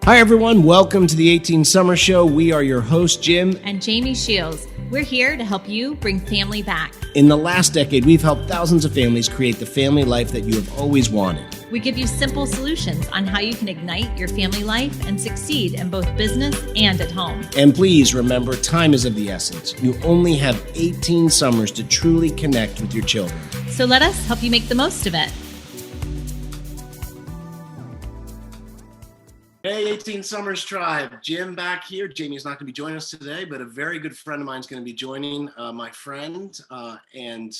Hi, everyone. Welcome to the 18 Summer Show. We are your hosts, Jim and Jamie Shields. We're here to help you bring family back. In the last decade, we've helped thousands of families create the family life that you have always wanted. We give you simple solutions on how you can ignite your family life and succeed in both business and at home. And please remember, time is of the essence. You only have 18 summers to truly connect with your children. So let us help you make the most of it. Hey, 18 Summers Tribe. Jim back here. Jamie's not going to be joining us today, but a very good friend of mine is going to be joining my friend and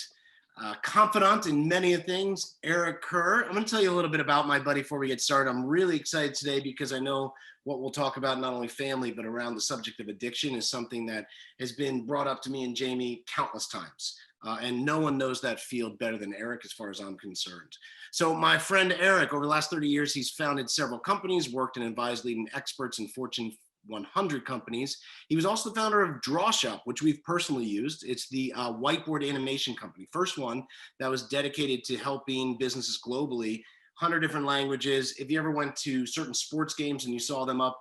confidant in many things, Erik Kerr. I'm going to tell you a little bit about my buddy before we get started. I'm really excited today because I know what we'll talk about, not only family, but around the subject of addiction is something that has been brought up to me and Jamie countless times. And no one knows that field better than Erik as far as I'm concerned. So my friend Erik, over the last 30 years, he's founded several companies, worked and advised leading experts in Fortune 100 companies. He was also the founder of DrawShop, which we've personally used. It's the whiteboard animation company. First one that was dedicated to helping businesses globally, 100 different languages. If you ever went to certain sports games and you saw them up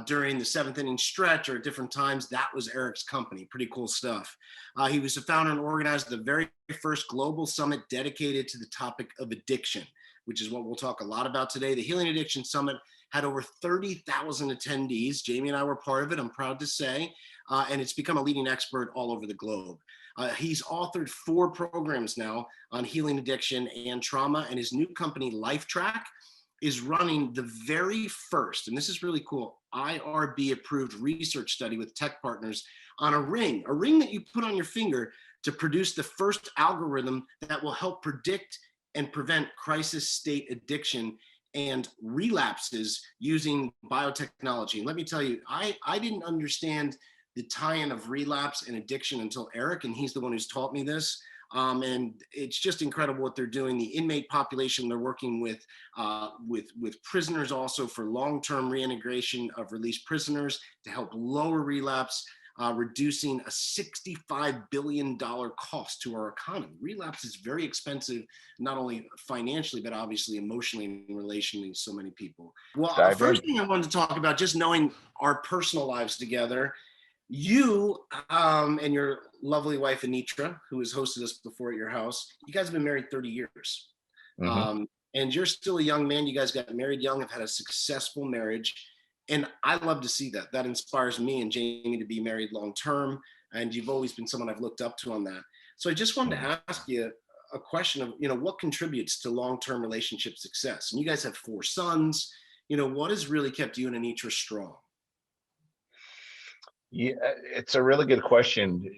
during the seventh inning stretch or at different times, that was Erik's company. Pretty cool stuff. He was the founder and organizer of the very first global summit dedicated to the topic of addiction, which is what we'll talk a lot about today. The Healing Addiction Summit had over 30,000 attendees. Jamie and I were part of it, I'm proud to say, and it's become a leading expert all over the globe. He's authored 4 programs now on healing addiction and trauma, and his new company, LifeTrack, is running the very first, and this is really cool, IRB approved research study with tech partners on a ring that you put on your finger to produce the first algorithm that will help predict and prevent crisis state addiction and relapses using biotechnology. And let me tell you, I didn't understand the tie-in of relapse and addiction until Erik, and he's the one who's taught me this. And it's just incredible what they're doing. The inmate population they're working with prisoners also for long-term reintegration of released prisoners to help lower relapse, reducing a $65 billion cost to our economy. Relapse is very expensive, not only financially, but obviously emotionally and relationally to so many people. Well, the first thing I wanted to talk about, just knowing our personal lives together, you and your lovely wife, Anitra, who has hosted us before at your house, you guys have been married 30 years. Mm-hmm. And you're still a young man. You guys got married young, have had a successful marriage. And I love to see that. That inspires me and Jamie to be married long-term. And you've always been someone I've looked up to on that. So I just wanted to ask you a question of, what contributes to long-term relationship success? And you guys have 4 sons. What has really kept you and Anitra strong? Yeah, it's a really good question.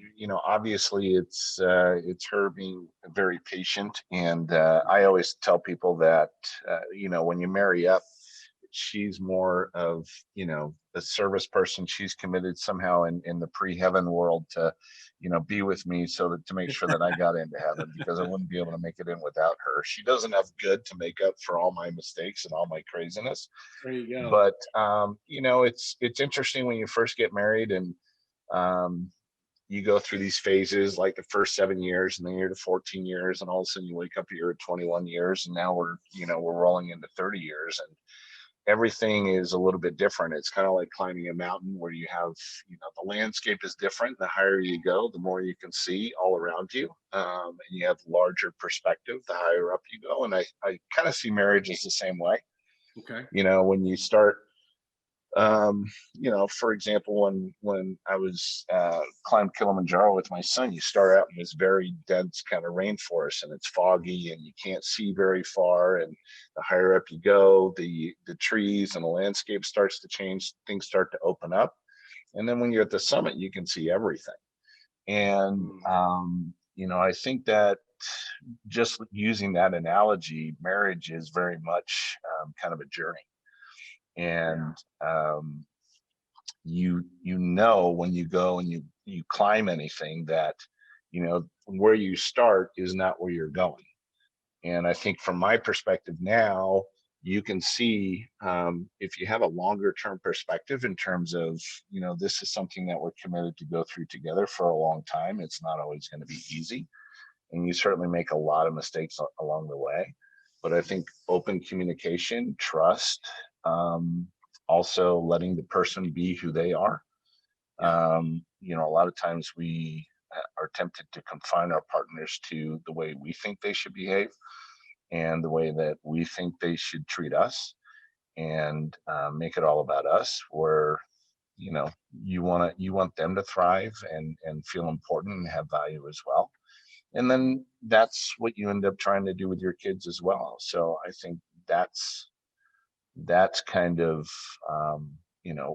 Obviously it's her being very patient. And I always tell people that, when you marry up, she's more of, a service person. She's committed somehow in the pre-heaven world to, be with me to make sure that I got into heaven, because I wouldn't be able to make it in without her. She does enough good to make up for all my mistakes and all my craziness. There you go. But, it's interesting when you first get married and you go through these phases, like the first 7 years, and then you're to 14 years, and all of a sudden you wake up, you're at 21 years, and now we're rolling into 30 years, and everything is a little bit different. It's kind of like climbing a mountain where you have, the landscape is different. The higher you go, the more you can see all around you, and you have larger perspective the higher up you go. And I kind of see marriage as the same way. Okay. When you start, for example, when I was climbed Kilimanjaro with my son, you start out in this very dense kind of rainforest, and it's foggy and you can't see very far. And the higher up you go, the trees and the landscape starts to change, things start to open up. And then when you're at the summit, you can see everything. And, I think that just using that analogy, marriage is very much kind of a journey. And when you go and you climb anything that where you start is not where you're going. And I think from my perspective now, you can see if you have a longer term perspective in terms of this is something that we're committed to go through together for a long time. It's not always going to be easy, and you certainly make a lot of mistakes along the way. But I think open communication, trust, also letting the person be who they are. Yeah. A lot of times we are tempted to confine our partners to the way we think they should behave and the way that we think they should treat us, and make it all about us, where you want them to thrive and feel important and have value as well. And then that's what you end up trying to do with your kids as well. So I think that's kind of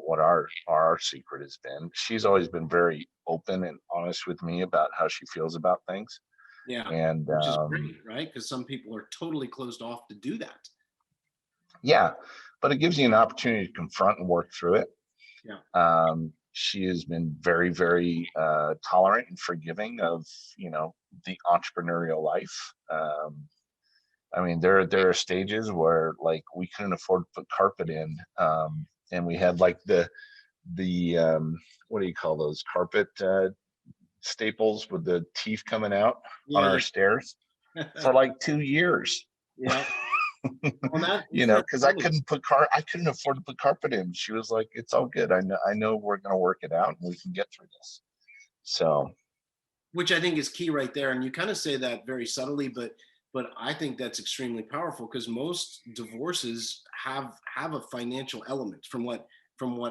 what our secret has been. She's always been very open and honest with me about how she feels about things. Yeah. And Which is great, right? Because some people are totally closed off to do that. yeah, but it gives you an opportunity to confront and work through it. Yeah. She has been very, very tolerant and forgiving of the entrepreneurial life. I mean, there are stages where like we couldn't afford to put carpet in, and we had like the what do you call those carpet staples with the teeth coming out on our Yeah. stairs for like 2 years. Yeah. Well, Because I couldn't afford to put carpet in. She was like, "It's all good. I know we're gonna work it out and we can get through this." So which I think is key right there. And you kind of say that very subtly, but I think that's extremely powerful because most divorces have a financial element from what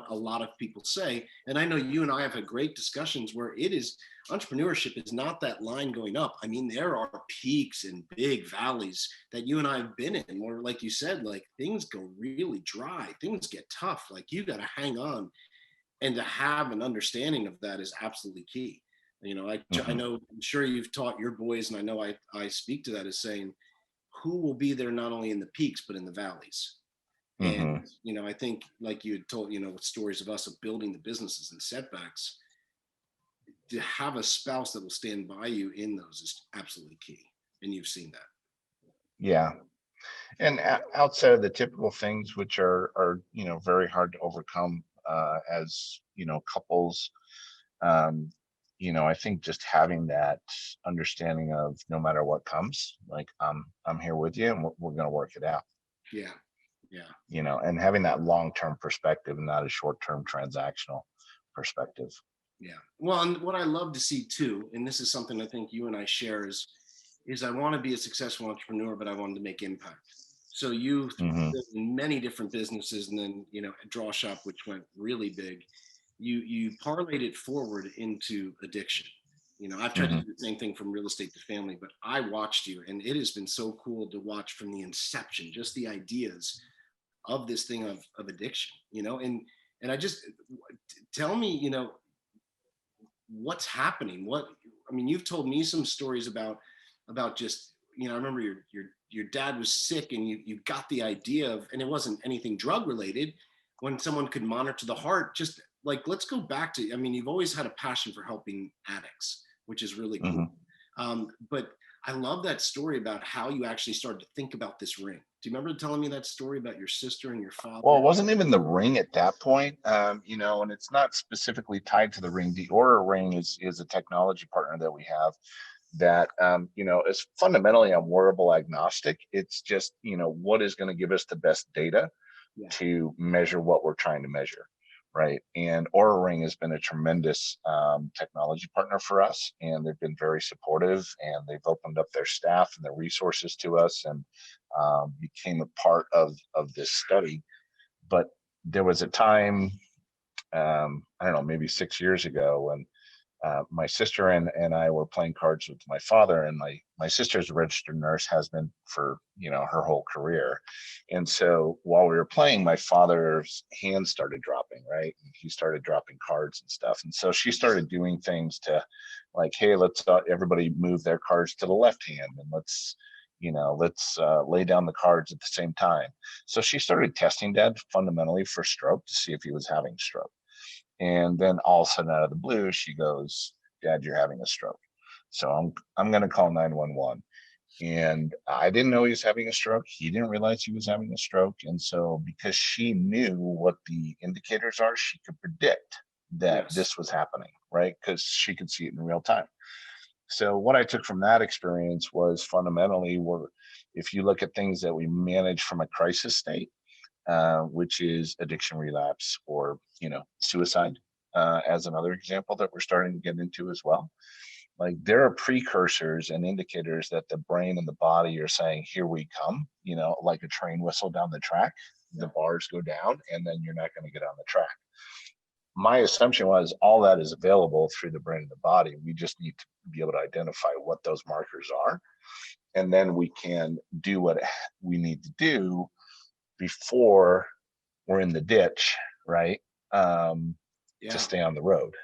a lot of people say. And I know you and I have had great discussions where it is entrepreneurship is not that line going up. I mean, there are peaks and big valleys that you and I have been in where, like you said, like things go really dry, things get tough. Like you got to hang on, and to have an understanding of that is absolutely key. I mhm, know, I'm sure you've taught your boys, and I know I speak to that as saying, who will be there not only in the peaks but in the valleys. And mhm. I think like you had told, with stories of us of building the businesses and setbacks, to have a spouse that will stand by you in those is absolutely key. And you've seen that. Yeah. And outside of the typical things, which are very hard to overcome as couples, um, I think just having that understanding of no matter what comes, like I'm here with you, and we're going to work it out. Yeah. Yeah. And having that long-term perspective and not a short-term transactional perspective. Yeah. Well, and what I love to see too, and this is something I think you and I share is I want to be a successful entrepreneur, but I wanted to make impact. So you Hmm. built many different businesses, and then a draw shop, which went really big. You parlayed it forward into addiction. I've tried to Hmm. do the same thing from real estate to family, but I watched you, and it has been so cool to watch from the inception, just the ideas of this thing of addiction. And I just tell me, what's happening. I mean, you've told me some stories about just, I remember your dad was sick, and you got the idea of, and it wasn't anything drug related, when someone could monitor the heart. Just like, let's go back to, I mean, you've always had a passion for helping addicts, which is really cool. Hmm. But I love that story about how you actually started to think about this ring. Do you remember telling me that story about your sister and your Well, it father? wasn't even the ring at that point, and it's not specifically tied to the ring. The Aura ring is a technology partner that we have that is fundamentally a wearable agnostic. It's just what is going to give us the best data Yeah. to measure what we're trying to measure, right? And Aura Ring has been a tremendous technology partner for us, and they've been very supportive, and they've opened up their staff and their resources to us, and became a part of this study. But there was a time, I don't know, maybe 6 years ago, when my sister and I were playing cards with my father, and my sister's a registered nurse, has been for her whole career. And so while we were playing, my father's hand started dropping, right? And he started dropping cards and stuff. And so she started doing things to, like, hey, let's everybody move their cards to the left hand, and let's lay down the cards at the same time. So she started testing Dad fundamentally for stroke to see if he was having stroke. And then all of a sudden, out of the blue, she goes, "Dad, you're having a stroke." So I'm going to call 911. And I didn't know he was having a stroke. He didn't realize he was having a stroke. And so, because she knew what the indicators are, she could predict that Yes. this was happening, right? Because she could see it in real time. So what I took from that experience was fundamentally, if you look at things that we manage from a crisis state, which is addiction relapse or, suicide, as another example that we're starting to get into as well. Like there are precursors and indicators that the brain and the body are saying, here we come, like a train whistle down the track, the bars go down and then you're not going to get on the track. My assumption was all that is available through the brain and the body. We just need to be able to identify what those markers are. And then we can do what we need to do before we're in the ditch, right? To stay on the road.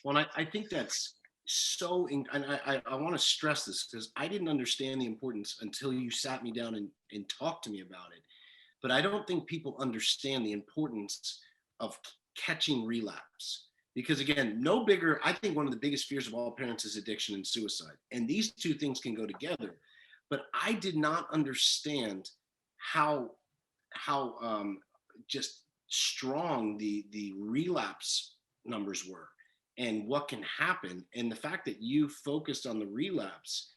Well, I think that's so, and I want to stress this because I didn't understand the importance until you sat me down and talked to me about it. But I don't think people understand the importance of catching relapse. Because again, I think one of the biggest fears of all parents is addiction and suicide. And these two things can go together. But I did not understand how just strong the relapse numbers were and what can happen. And the fact that you focused on the relapse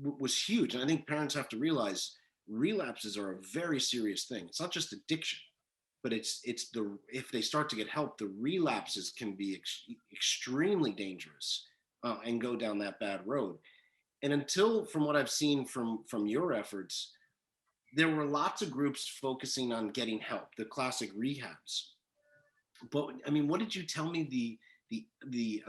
was huge. And I think parents have to realize relapses are a very serious thing. It's not just addiction, but if they start to get help, the relapses can be extremely dangerous and go down that bad road. And until, from what I've seen from your efforts, there were lots of groups focusing on getting help, the classic rehabs. But I mean, what did you tell me the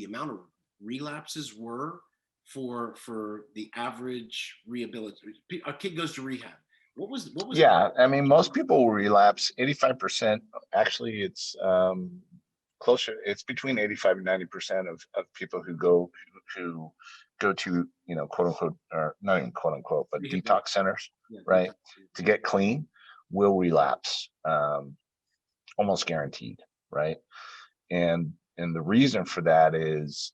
amount of relapses were for the average rehabilitation? A kid goes to rehab. What was Yeah, I mean, most people will relapse. 85%, actually, it's closer. It's between 85 and 90% of people who go to, quote unquote, or not even quote unquote, but detox centers, right, to get clean, will relapse, almost guaranteed, right? And the reason for that is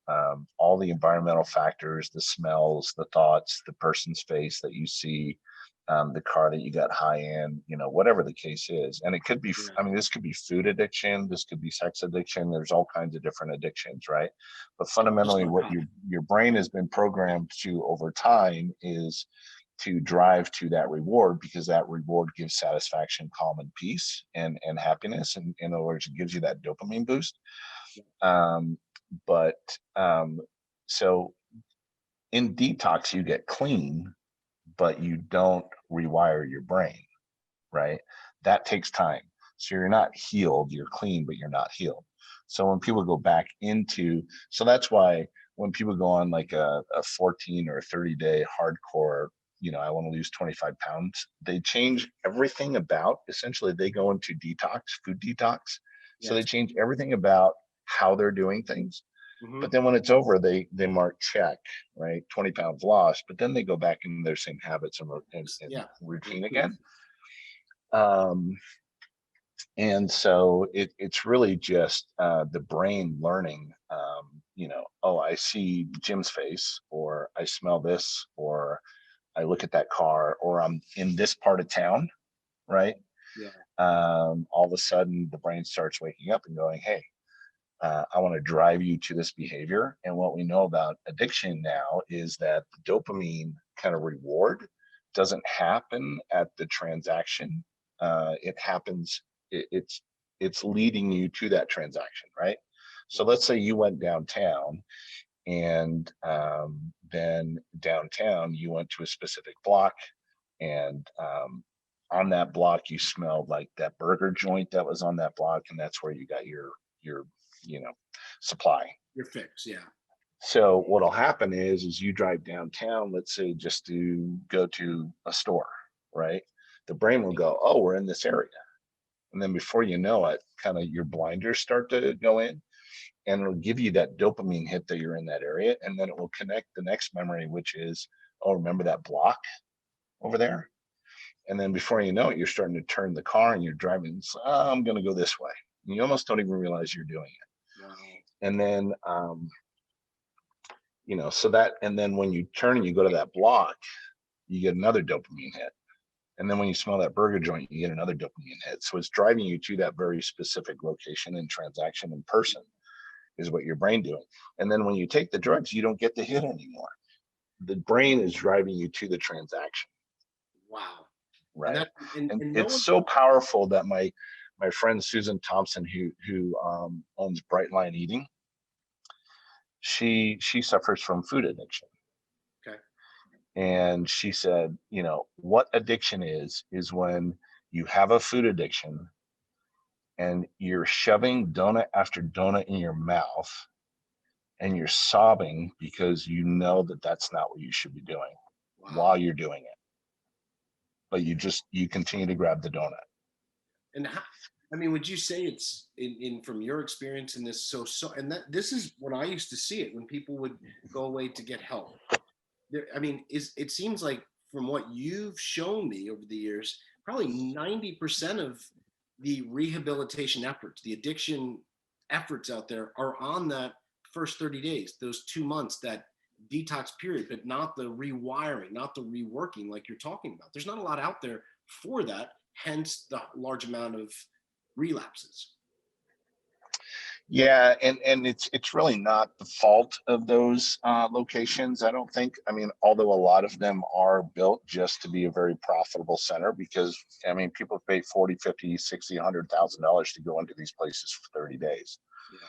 all the environmental factors, the smells, the thoughts, the person's face that you see, the car that you got high in, whatever the case is. And it could be, I mean, this could be food addiction, this could be sex addiction. There's all kinds of different addictions, right? But fundamentally, what your brain has been programmed to over time is to drive to that reward, because that reward gives satisfaction, calm, and peace, and happiness. And in other words, it gives you that dopamine boost. So in detox, you get clean, but you don't rewire your brain, right? That takes time. So you're not healed, you're clean, but you're not healed. So when people go back so that's why when people go on like a 14 or 30-day hardcore, I want to lose 25 pounds, they change everything about, essentially they go into detox, food detox. So they change everything about how they're doing things. But then when it's over, they mark check, right? 20 pounds lost, but then they go back into their same habits and routine again. And so it's really just the brain learning, oh, I see Jim's face, or I smell this, or I look at that car, or I'm in this part of town, right? All of a sudden the brain starts waking up and going, hey, I want to drive you to this behavior. And what we know about addiction now is that the dopamine kind of reward doesn't happen at the transaction. It happens, it's leading you to that transaction, right? So let's say you went downtown, and then downtown you went to a specific block, and on that block you smelled like that burger joint that was on that block, and that's where you got your supply, your fix. So what'll happen is you drive downtown, let's say, just to go to a store, right? The brain will go, oh, we're in this area. And then before you know it, kind of your blinders start to go in, and it'll give you that dopamine hit that you're in that area. And then it will connect the next memory, which is, oh, remember that block over there? And then before you know it, you're starting to turn the car and you're driving, I'm going to go this way. And you almost don't even realize you're doing it. Wow. And then, so that, and then when you turn and you go to that block, you get another dopamine hit. And then when you smell that burger joint, you get another dopamine hit. So it's driving you to that very specific location and transaction in person is what your brain doing. And then when you take the drugs, you don't get the hit anymore. The brain is driving you to the transaction. Wow. And right. that, and no It's one, so powerful that my friend Susan Thompson, who owns Bright Line Eating, she suffers from food addiction. okay, And she said, you know, what addiction is when you have a food addiction and you're shoving donut after donut in your mouth and you're sobbing because you know that that's not what you should be doing wow. while you're doing it, but you continue to grab the donut. And how, I mean, would you say it's in from your experience in this? And that this is when I used to see it when people would go away to get help. I mean, it seems like from what you've shown me over the years, probably 90% of the rehabilitation efforts, the addiction efforts out there are on that first 30 days, those 2 months, that detox period, but not the rewiring, not the reworking like you're talking about. There's not a lot out there for that, hence the large amount of relapses. Yeah, and it's really not the fault of those locations, I don't think. I mean, although a lot of them are built just to be a very profitable center, because I mean, people pay 40, 50, 60, $100,000 to go into these places for 30 days. Yeah.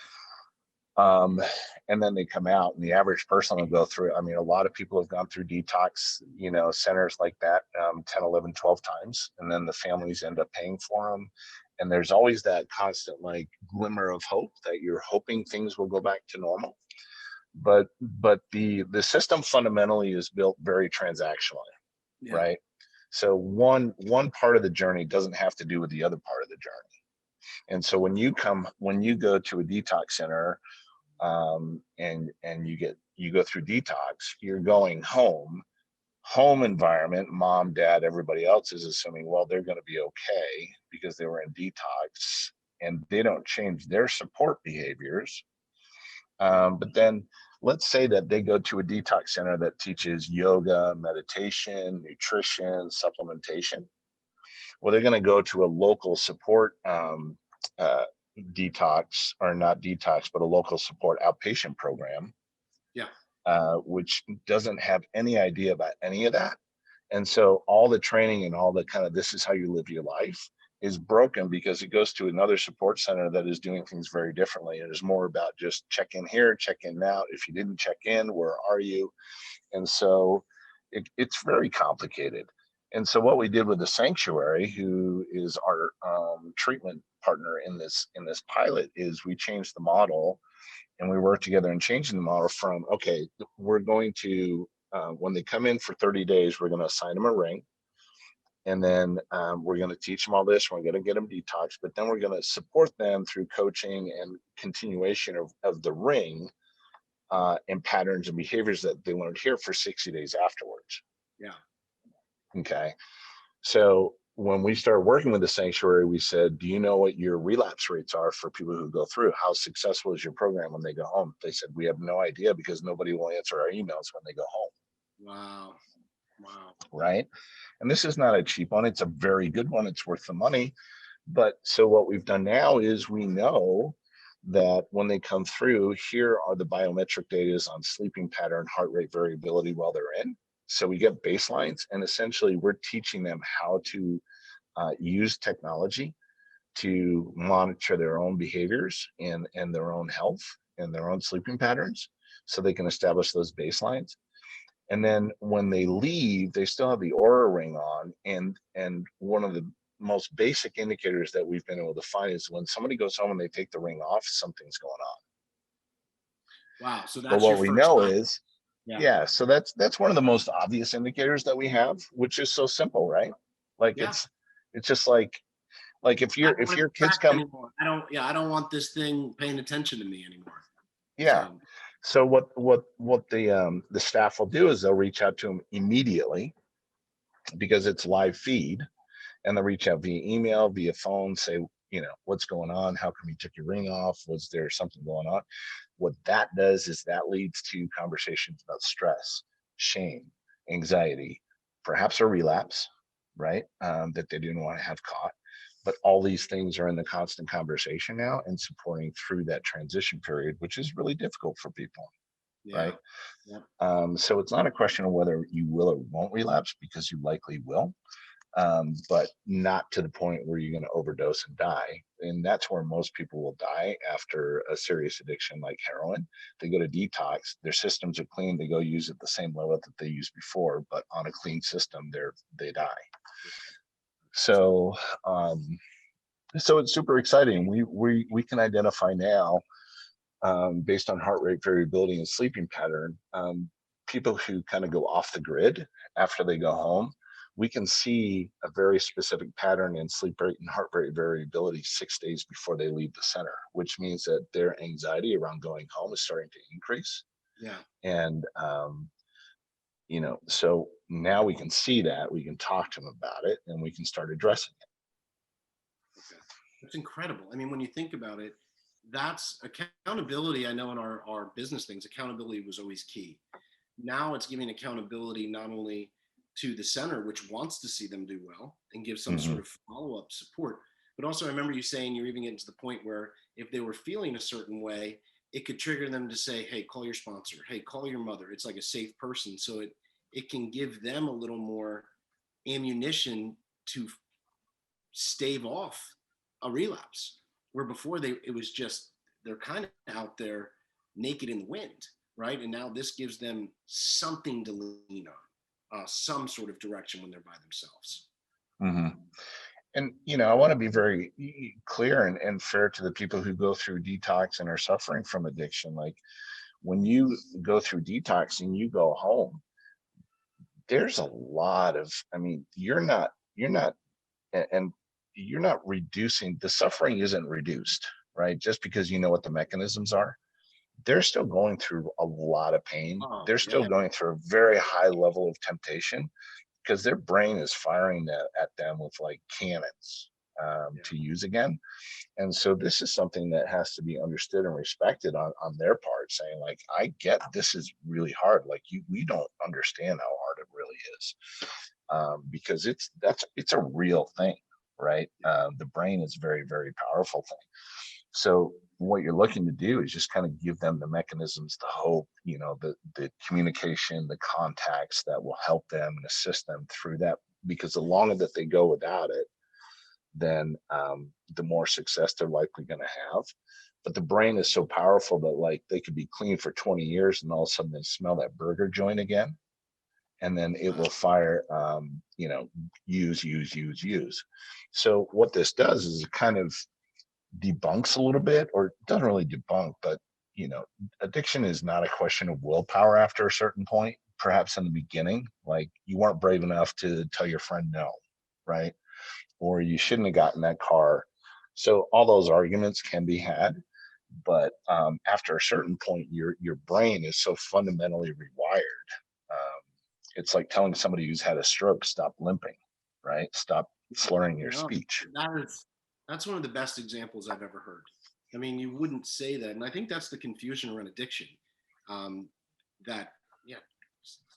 And then they come out, and the average person will go through. I mean, a lot of people have gone through detox, you know, centers like that 10, 11, 12 times, and then the families end up paying for them. And there's always that constant like glimmer of hope that you're hoping things will go back to normal. But the system fundamentally is built very transactionally, Yeah. right? So one part of the journey doesn't have to do with the other part of the journey. And so when you go to a detox center, and you go through detox, you're going home environment, mom, dad, everybody else is assuming, well, they're going to be okay because they were in detox, and they don't change their support behaviors. But then let's say that they go to a detox center that teaches yoga, meditation, nutrition, supplementation. Well, they're going to go to a local support uh, detox, or not detox, but a local support outpatient program, Yeah. which doesn't have any idea about any of that. And so all the training and all the kind of this is how you live your life is broken because it goes to another support center that is doing things very differently. It is more about just check in here, check in now. If you didn't check in, where are you? And so it's very complicated. And so what we did with the sanctuary, who is our treatment partner in this pilot, is we changed the model, and we worked together in changing the model from, okay, we're going to when they come in for 30 days, we're going to assign them a ring, and then we're going to teach them all this. We're going to get them detox, but then we're going to support them through coaching and continuation of the ring and patterns and behaviors that they learned here for 60 days afterwards. Yeah. Okay. So when we started working with the sanctuary, we said, do you know what your relapse rates are for people who go through? How successful is your program when they go home? They said, we have no idea because nobody will answer our emails when they go home. Wow. Wow. Right. And this is not a cheap one. It's a very good one. It's worth the money. But so what we've done now is we know that when they come through, here are the biometric data on sleeping pattern, heart rate variability while they're in. So we get baselines, and essentially we're teaching them how to use technology to monitor their own behaviors and their own health and their own sleeping patterns, so they can establish those baselines. And then when they leave, they still have the Aura ring on. And one of the most basic indicators that we've been able to find is when somebody goes home and they take the ring off, something's going on. Wow. So But that's what your we first know time. is, Yeah. yeah, so that's one of the most obvious indicators that we have, which is so simple, right? Like Yeah. it's just like if I don't your want it kids tracked come, anymore. I don't want this thing paying attention to me anymore. yeah. So So what the staff will do is they'll reach out to them immediately because it's live feed, and they'll reach out via email, via phone, say, you know, what's going on? How come you took your ring off? Was there something going on? What that does is that leads to conversations about stress, shame, anxiety, perhaps a relapse, right? That they didn't want to have caught. But all these things are in the constant conversation now and supporting through that transition period, which is really difficult for people, yeah. right? Yeah. So it's not a question of whether you will or won't relapse, because you likely will. but not to the point where you're going to overdose and die. And that's where most people will die after a serious addiction like heroin. They go to detox, their systems are clean, they go use it the same level that they used before, but on a clean system, they die. So, so it's super exciting. We can identify now, based on heart rate variability and sleeping pattern, people who kind of go off the grid after they go home. We can see a very specific pattern in sleep rate and heart rate variability 6 days before they leave the center, which means that their anxiety around going home is starting to increase. Yeah. And, so now we can see that, we can talk to them about it, and we can start addressing it. Okay. That's incredible. I mean, when you think about it, that's accountability. I know in our business things, accountability was always key. Now it's giving accountability not only to the center, which wants to see them do well and give some sort of follow-up support, but also I remember you saying you're even getting to the point where if they were feeling a certain way, it could trigger them to say, hey, call your sponsor, hey, call your mother. It's like a safe person. So it can give them a little more ammunition to stave off a relapse, where before it was just, they're kind of out there naked in the wind, right? And now this gives them something to lean on, some sort of direction when they're by themselves. And I want to be very clear and fair to the people who go through detox and are suffering from addiction. Like, when you go through detox and you go home, there's a lot of, you're not and you're not reducing, the suffering isn't reduced, right? Just because you know what the mechanisms are. They're still going through a lot of pain. They're still going through a very high level of temptation, because their brain is firing at them with like cannons, to use again. And so this is something that has to be understood and respected on their part, saying like, I get this is really hard. Like, we don't understand how hard it really is, because it's a real thing, right? The brain is a very, very powerful thing. So what you're looking to do is just kind of give them the mechanisms, the hope, the communication, the contacts that will help them and assist them through that. Because the longer that they go without it, then the more success they're likely going to have. But the brain is so powerful that, like, they could be clean for 20 years and all of a sudden they smell that burger joint again, and then it will fire, use. So what this does is it kind of debunks a little bit, or doesn't really debunk, but addiction is not a question of willpower after a certain point. Perhaps in the beginning, like, you weren't brave enough to tell your friend no, right? Or you shouldn't have gotten that car. So all those arguments can be had, but after a certain point, your brain is so fundamentally rewired. It's like telling somebody who's had a stroke, stop limping, right? Stop slurring your speech. That's one of the best examples I've ever heard. I mean, you wouldn't say that. And I think that's the confusion around addiction.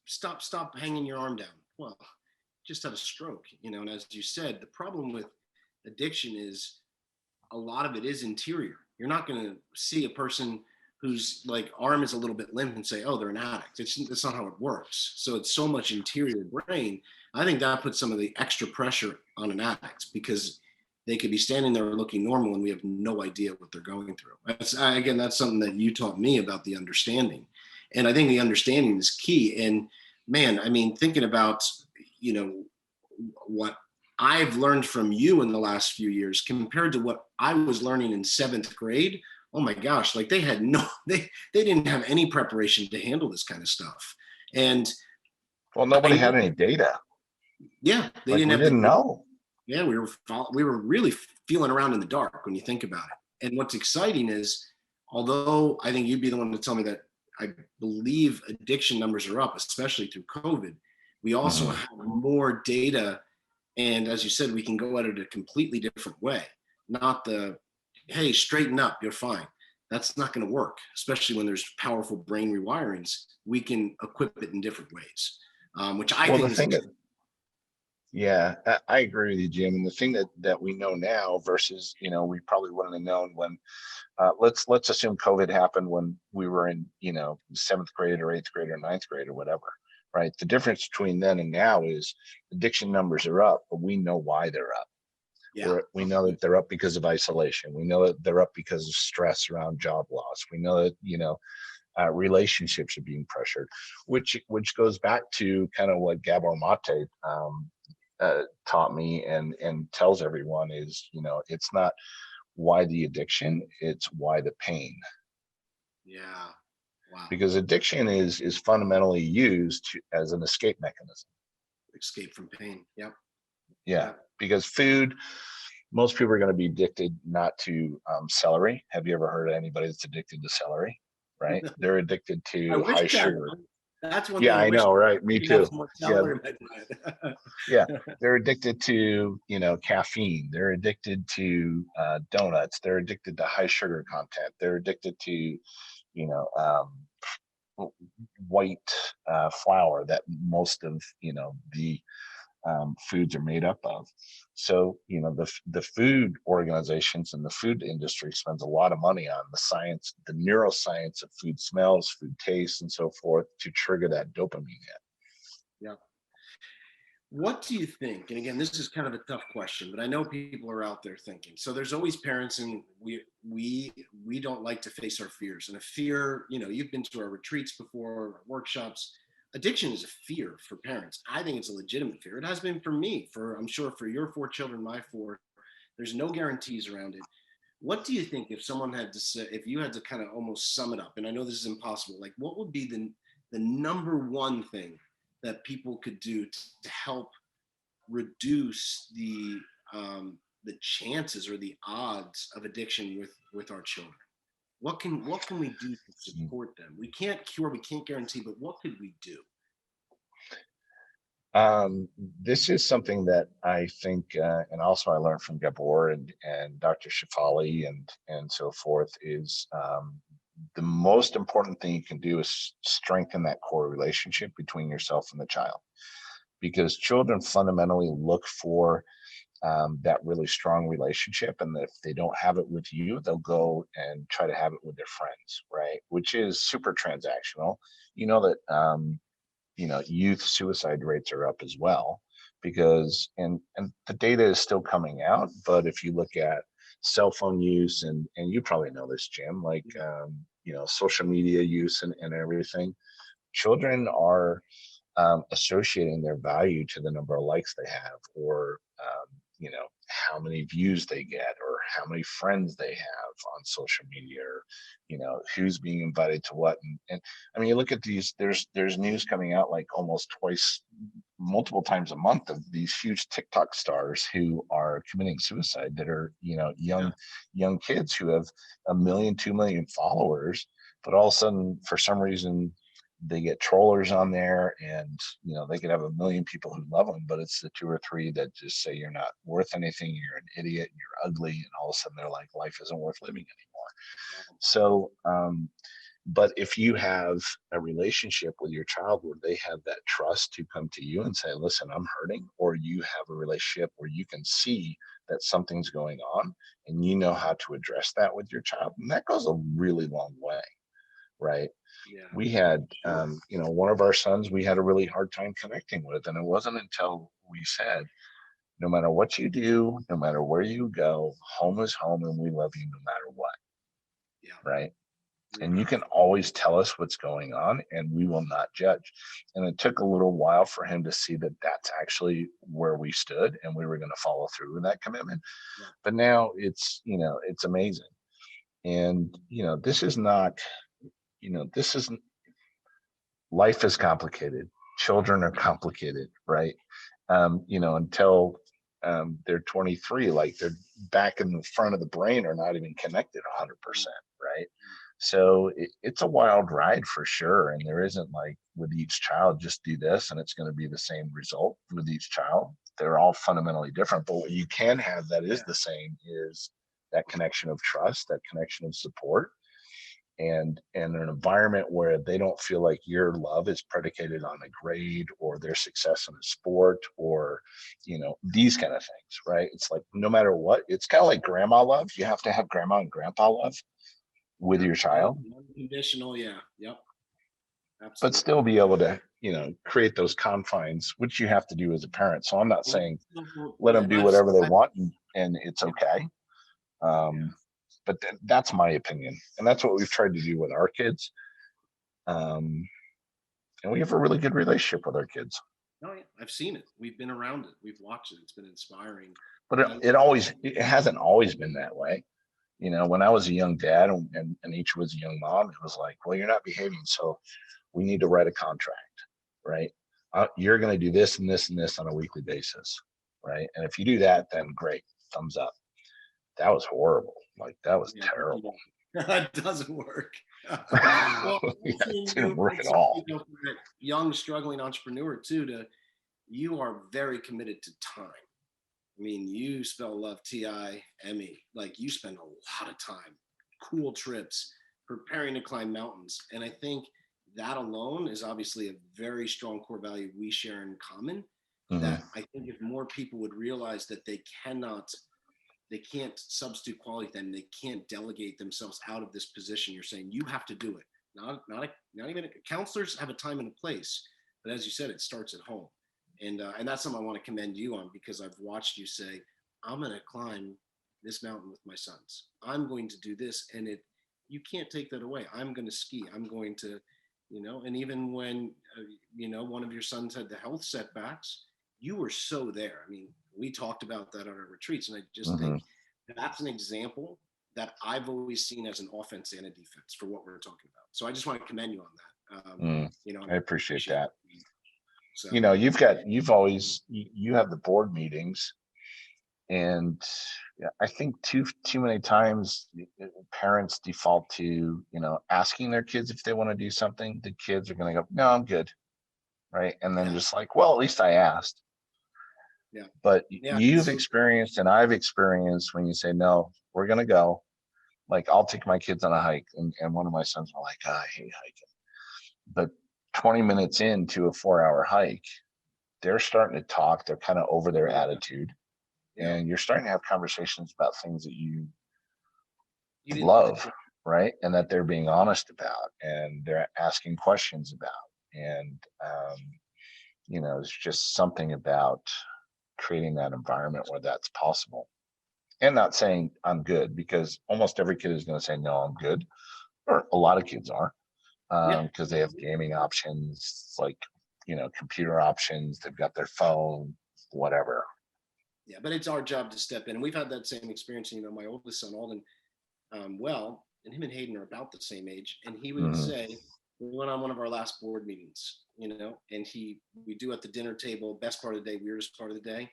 Stop hanging your arm down. Well, just had a stroke, and as you said, the problem with addiction is a lot of it is interior. You're not going to see a person whose like arm is a little bit limp and say, oh, they're an addict. That's not how it works. So it's so much interior brain. I think that puts some of the extra pressure on an addict, because they could be standing there looking normal and we have no idea what they're going through. That's something that you taught me about, the understanding. And I think the understanding is key. And man, I mean, thinking about, what I've learned from you in the last few years compared to what I was learning in 7th grade. Oh my gosh, like they didn't have any preparation to handle this kind of stuff. And well, nobody had any data. Yeah, we didn't know. Yeah, we were really feeling around in the dark when you think about it. And what's exciting is, although I think you'd be the one to tell me that I believe addiction numbers are up, especially through COVID, we also have more data. And as you said, we can go at it a completely different way. Not the, hey, straighten up, you're fine. That's not going to work, especially when there's powerful brain rewirings. We can equip it in different ways, which I think is. Yeah, I agree with you, Jim. And the thing that we know now versus, we probably wouldn't have known when, let's assume COVID happened when we were in, 7th grade or 8th grade or 9th grade or whatever. right? The difference between then and now is addiction numbers are up, but we know why they're up. Yeah. We know that they're up because of isolation. We know that they're up because of stress around job loss. We know that, relationships are being pressured, which goes back to kind of what Gabor Mate taught me and tells everyone is, it's not why the addiction, it's why the pain. Yeah. Wow. Because addiction is fundamentally used as an escape mechanism. Escape from pain. Yep. Yeah. Because food, most people are going to be addicted not to celery. Have you ever heard of anybody that's addicted to celery? Right? They're addicted I to wish high that. sugar. That's one Yeah, thing I I wish know, right? Me we could have too. some more Yeah, celery in my diet. yeah. They're addicted to, caffeine. They're addicted to donuts. They're addicted to high sugar content. They're addicted to, white flour that most of, the foods are made up of. So, the food organizations and the food industry spends a lot of money on the science, the neuroscience of food smells, food tastes, and so forth to trigger that dopamine hit. Yeah. What do you think? And again, this is kind of a tough question, but I know people are out there thinking. So there's always parents, and we don't like to face our fears. And a fear, you've been to our retreats before, our workshops. Addiction is a fear for parents. I think it's a legitimate fear. It has been for me, I'm sure for your 4 children, my 4. There's no guarantees around it. What do you think if someone had to say, if you had to kind of almost sum it up, and I know this is impossible, like what would be the number one thing that people could do to help reduce the chances or the odds of addiction with our children? What can we do to support them? We can't cure, we can't guarantee, but what could we do? This is something that I think, and also I learned from Gabor and Dr. Shefali and so forth, is the most important thing you can do is strengthen that core relationship between yourself and the child, because children fundamentally look for that really strong relationship, and if they don't have it with you, they'll go and try to have it with their friends, right? Which is super transactional. You know that youth suicide rates are up as well, because and the data is still coming out, but if you look at cell phone use, and you probably know this, Jim, like social media use and everything, children are associating their value to the number of likes they have, or how many views they get, or how many friends they have on social media, or who's being invited to what. And I mean, you look at these, there's news coming out like almost twice, multiple times a month, of these huge TikTok stars who are committing suicide, that are young kids who have 1 million, 2 million followers, but all of a sudden, for some reason, they get trollers on there, and they could have 1 million people who love them, but it's the 2 or 3 that just say you're not worth anything, you're an idiot, and you're ugly, and all of a sudden they're like, life isn't worth living anymore. So but if you have a relationship with your child where they have that trust to come to you and say, listen, I'm hurting, or you have a relationship where you can see that something's going on and you know how to address that with your child, and that goes a really long way, right? Yeah. We had, one of our sons, we had a really hard time connecting with. And it wasn't until we said, no matter what you do, no matter where you go, home is home, and we love you no matter what. Yeah. Right. And you can always tell us what's going on, and we will not judge. And it took a little while for him to see that that's actually where we stood, and we were going to follow through with that commitment. Yeah. But now it's amazing. And, this is not, this isn't, life is complicated. Children are complicated, right? Until they're 23, like they're back in the front of the brain are not even connected 100%, right? So it's a wild ride for sure. And there isn't like with each child, just do this and it's going to be the same result with each child. They're all fundamentally different. But what you can have that is the same is that connection of trust, that connection of support, and an environment where they don't feel like your love is predicated on a grade or their success in a sport, or these kind of things, right? It's like, no matter what, it's kind of like grandma love. You have to have grandma and grandpa love with your child. Unconditional. Yeah. Yep. but Absolutely. still be able to, create those confines, which you have to do as a parent. So I'm not saying let them Right. do whatever they want and it's okay. Yeah. But that's my opinion. And that's what we've tried to do with our kids. Um, and we have a really good relationship with our kids. Oh yeah, I've seen it. We've been around it. We've watched it. It's been inspiring. But And it hasn't always been that way. When I was a young dad and each was a young mom, it was like, well, you're not behaving. So we need to write a contract, right? You're going to do this and this and this on a weekly basis, right? And if you do that, then great, thumbs up. That was horrible. Like that was yeah, terrible. it doesn't work. Well, Yeah, I've it seen didn't you, work at all. for that young struggling entrepreneur too. You are very committed to time. I mean, you spell love TIME. Like you spend a lot of time, cool trips, preparing to climb mountains. And I think that alone is obviously a very strong core value we share in common. Mhm. That I think if more people would realize that they can't substitute quality, then they can't delegate themselves out of this position. You're saying you have to do it. Not even counselors have a time and a place, but as you said, it starts at home, and that's something I want to commend you on because I've watched you say, "I'm going to climb this mountain with my sons. I'm going to do this," and you can't take that away. I'm going to ski. I'm going to, and even when one of your sons had the health setbacks, you were so there. I mean, we talked about that on our retreats, and I just think Mhm. that's an example that I've always seen as an offense and a defense for what we're talking about. So I just want to commend you on that. Mm. And I appreciate appreciate that. it. So You have the board meetings, and yeah, I think too many times parents default to asking their kids if they want to do something. The kids are going to go, no, I'm good, right? And then yeah, just like, well, at least I asked. yeah, But yeah. you've So experienced and I've experienced when you say no, we're going to go. Like I'll take my kids on a hike, and one of my sons are like, I hate hiking. But 20 minutes into a 4-hour hike, they're starting to talk. They're kind of over their attitude, yeah, and you're starting to have conversations about things that you you didn't think. love, right? And that they're being honest about, and they're asking questions about. And it's just something about creating that environment where that's possible. And not saying I'm good, because almost every kid is going to say no, I'm good, or a lot of kids are, Yeah, because they have gaming options, like computer options. They've got their phone, whatever. yeah. But it's our job to step in, and we've had that same experience. My oldest son Alden, and him and Hayden are about the same age, and he would Hmm. say, we went on one of our last board meetings, and we do at the dinner table, best part of the day, weirdest part of the day.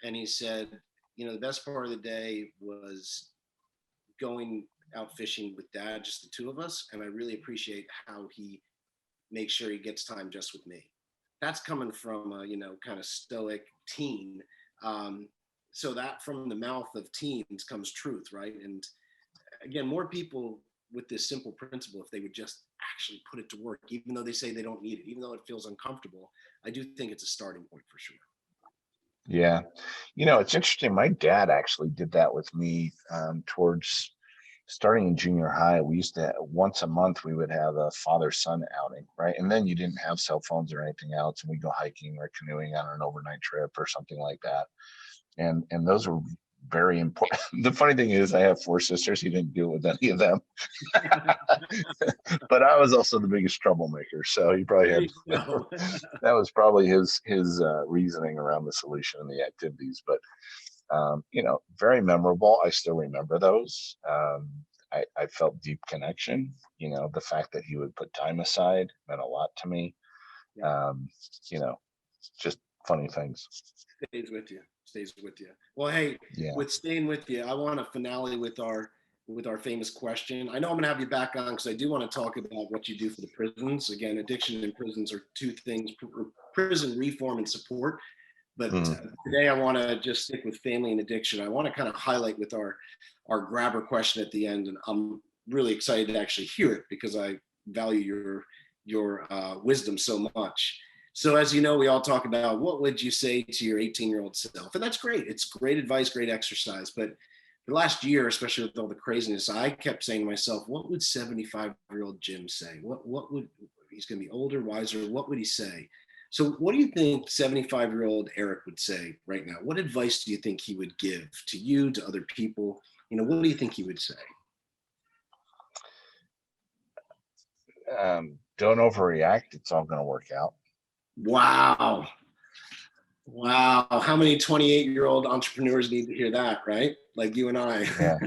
And he said, the best part of the day was going out fishing with dad, just the two of us. And I really appreciate how he makes sure he gets time just with me. That's coming from a, kind of stoic teen. Um, so that from the mouth of teens comes truth, right? And again, more people with this simple principle, if they would just actually put it to work, even though they say they don't need it, even though it feels uncomfortable, I do think it's a starting point for sure. Yeah. It's interesting. My dad actually did that with me, towards starting in junior high. We used to, once a month, we would have a father-son outing, right? And then you didn't have cell phones or anything else, and we go hiking or canoeing on an overnight trip or something like that. And those were very important. The funny thing is, I have 4 sisters. He didn't deal with any of them, but I was also the biggest troublemaker. So he probably There had you go. that was probably his reasoning around the solution and the activities. But very memorable. I still remember those. I felt deep connection. The fact that he would put time aside meant a lot to me. Yeah, Um, you know, just funny things. stays with you. Well, hey, Yeah. with staying with you, I want a finale with our famous question. I know I'm going to have you back on because I do want to talk about what you do for the prisons. Again, addiction and prisons are two things: prison reform and support. But Mm. today I want to just stick with family and addiction. I want to kind of highlight with our grabber question at the end, and I'm really excited to actually hear it because I value your wisdom so much. So as you know, we all talk about what would you say to your 18-year-old self, and that's great. It's great advice, great exercise. But the last year, especially with all the craziness, I kept saying to myself, what would 75-year-old Jim say? What would he's going to be older, wiser. What would he say? So what do you think 75-year-old Erik would say right now? What advice do you think he would give to you, to other people? What do you think he would say? Don't overreact. It's all going to work out. Wow. Wow. How many 28-year-old entrepreneurs need to hear that, right? Like you and I. Yeah.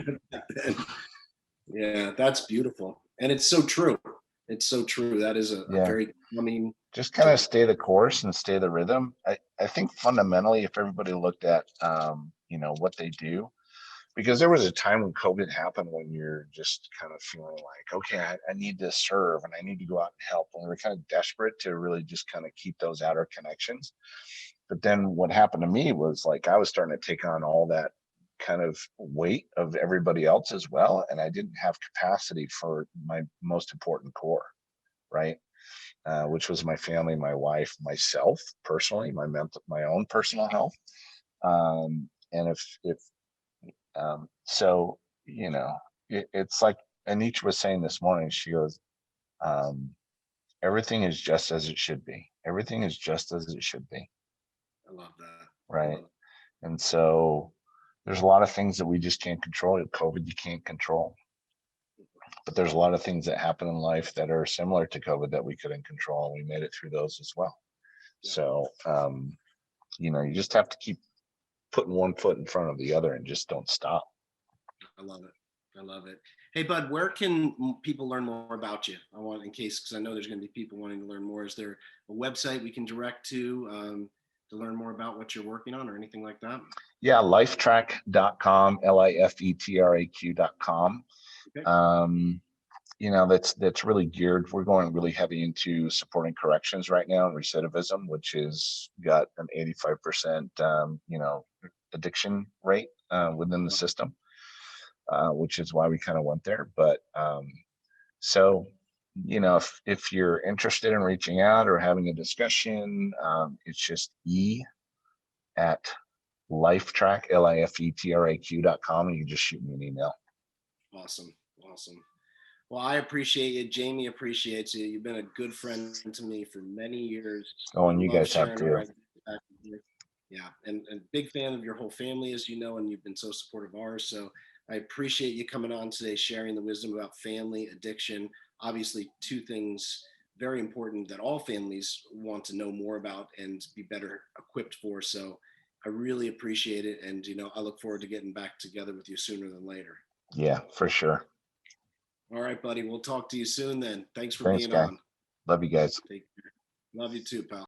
Yeah, that's beautiful. And it's so true. It's so true. That is a very, just kind of stay the course and stay the rhythm. I think fundamentally, if everybody looked at, what they do, because there was a time when COVID happened when you're just kind of feeling like, okay, I need to serve and I need to go out and help. And we were kind of desperate to really just kind of keep those outer connections. But then what happened to me was like, I was starting to take on all that kind of weight of everybody else as well. And I didn't have capacity for my most important core, right? Which was my family, my wife, myself personally, my own personal health. And so, it's like Anitra was saying this morning, she goes, everything is just as it should be. Everything is just as it should be. I love that. Right. And so there's a lot of things that we just can't control. COVID, you can't control. But there's a lot of things that happen in life that are similar to COVID that we couldn't control. And we made it through those as well. Yeah. So, you just have to keep putting one foot in front of the other and just don't stop. I love it. I love it. Hey, Bud, where can people learn more about you? Because I know there's going to be people wanting to learn more. Is there a website we can direct to learn more about what you're working on or anything like that? Yeah, lifetrack.com, lifetraq.com. Okay. That's really geared. We're going really heavy into supporting corrections right now and recidivism, which is got an 85%, addiction rate within the system, which is why we kind of went there. But so, if you're interested in reaching out or having a discussion, it's just @lifetrack, lifetraq.com, and you can just shoot me an email. Awesome. Well, I appreciate you. Jamie appreciates you. You've been a good friend to me for many years. Oh, and you guys have too. Yeah, and big fan of your whole family, as you know, and you've been so supportive of ours. So I appreciate you coming on today, sharing the wisdom about family addiction. Obviously, two things very important that all families want to know more about and be better equipped for. So I really appreciate it. And, I look forward to getting back together with you sooner than later. Yeah, for sure. All right, buddy. We'll talk to you soon then. Thanks for being guy. on. Love you guys. Take care. Love you too, pal.